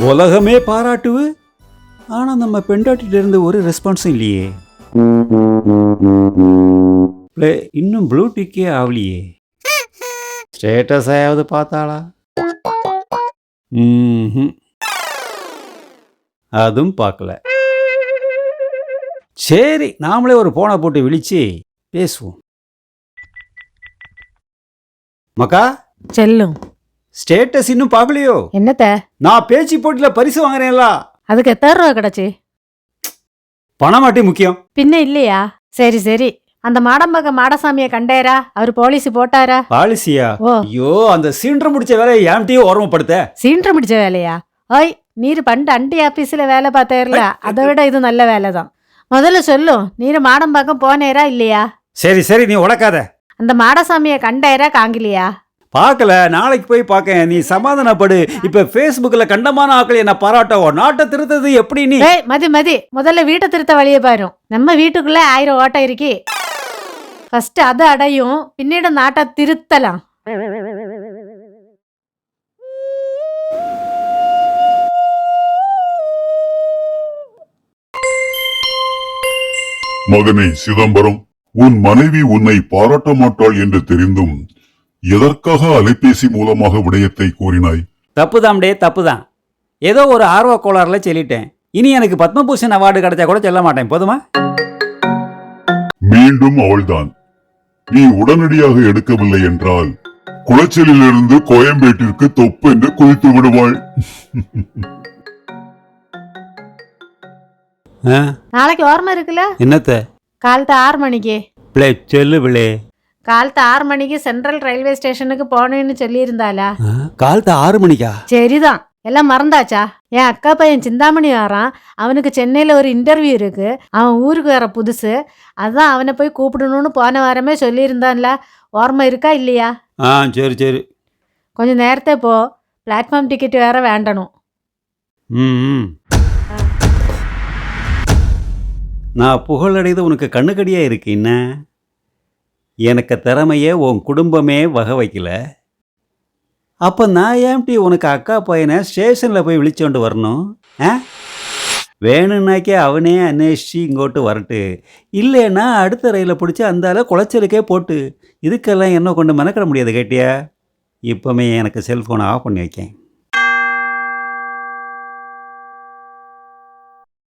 உலகமே பாராட்டுவு, ஆனா நம்ம பெண்டாட்டிட்ட இருந்து ஒரு ரெஸ்பான்ஸும் இல்லையே. இன்னும் ப்ளூ டிக்கே ஆகலையே. ஸ்டேட்டஸ் ஆயாவது பார்த்தாளா? அதுவும் பார்க்கல. சரி, நாமளே ஒரு போனை போட்டு விழிச்சு பேசுவோம். மக்கா செல்லும். ஸ்டேட்டஸ் இன்னும் பார்க்கலையோ? என்னத்த? நான் பேச்சு போட்டியில் பரிசு வாங்குறேன்ல. அதுக்கு எத்தனை ரூபா கிடைச்சி? பணமாட்டி முக்கியம். பின்ன இல்லையா? சரி சரி. அந்த மாடம்பக மாடசாமியை கண்டேரா? அவர் போலீஸ் போட்டாரா? பாலிசியா? ஓ. ஐயோ, அந்த சீன்ற முடிச்ச வேலையை ஏன்ட்டியே ஓர்மப்படுத்த. சீன்ற முடிச்ச வேலையா? ஓய், நீர் பண்டு அண்டி ஆபீஸ்ல வேலை பார்த்தேர்ல, அதை விட இது நல்ல வேலை தான். முதல்ல சொல்லும், நீர் மாடம்பாக்கம் போனேரா இல்லையா? சரி சரி, நீ உடக்காத. அந்த மாடசாமியை கண்டேரா காங்கலையா? பார்க்கல, நாளைக்கு போய் பார்க்க. நீ சமாதானப்படு. இப்ப Facebookல கண்டமான ஆக்கள் என்ன பாராட்டவோ, நாட்டை திருத்தது எப்படி? நீ மதி மதி, முதல்ல வீட்டை திருத்த வழியை பாரு. நம்ம வீட்டுக்குள்ள 1000 ஓட்டம் இருக்கி. ஃபர்ஸ்ட் அது அடையும், பின்னீடு நாட்டை திருத்தலாம். மகனே சிதம்பரம், உன் மனைவி உன்னை பாராட்ட மாட்டாள் என்று தெரிந்தும் எதற்காக அலைபேசி மூலமாக விடயத்தை கூறினாய்? தப்புதாம்டே, தப்புதான். ஏதோ ஒரு ஆர்வ கோளாறுல சொல்லிட்டேன். இனி எனக்கு பத்மபூஷன் அவார்டு கிடைச்சா கூட சொல்ல மாட்டேன். போதுமா? மீண்டும் அவள்தான். நீ உடனடியாக எடுக்கவில்லை என்றால் குளச்சலிலிருந்து கோயம்பேட்டிற்கு தொப்பு என்று குதித்து விடுவாள். நாளைக்கு ஓர்மை இருக்குல்ல? என்னத்த? காலத்து 6 மணிக்கு. சொல்லு பிள்ளை. காலத்து 6 மணிக்கு சென்ட்ரல் ரயில்வே ஸ்டேஷனுக்கு போனேன்னு சொல்லியிருந்தாளா? காலத்து 6 மணிக்கா? சரிதான். எல்லாம் மறந்தாச்சா? என் அக்கா பையன் சிந்தாமணி வரான். அவனுக்கு சென்னையில் ஒரு இன்டர்வியூ இருக்கு. அவன் ஊருக்கு வர புதுசு. அதான் அவனை போய் கூப்பிடணும்னு போன வாரமே சொல்லியிருந்தான்ல. ஓர்மை இருக்கா இல்லையா? சரி சரி. கொஞ்சம் நேரத்தை போ. பிளாட்ஃபார்ம் டிக்கெட் வேற வேண்டணும். நான் புகழடைது உனக்கு கண்ணுக்கடியா இருக்கு. என்ன எனக்கு திறமையே உன் குடும்பமே வகை வைக்கல. அப்போ நான் ஏன்ட்டி உனக்கு அக்கா பையனை ஸ்டேஷனில் போய் விழிச்சோண்டு வரணும்? வேணும்னாக்கே அவனே அன்வேஷிச்சு இங்கோட்டு வரட்டு. இல்லைன்னா அடுத்த ரயிலில் பிடிச்சி அந்தால குளச்சலுக்கே போட்டு. இதுக்கெல்லாம் என்ன கொண்டு மெனக்கிட முடியாது கேட்டியா? இப்போமே எனக்கு செல்ஃபோனை ஆஃப் பண்ணி வைக்கேன்.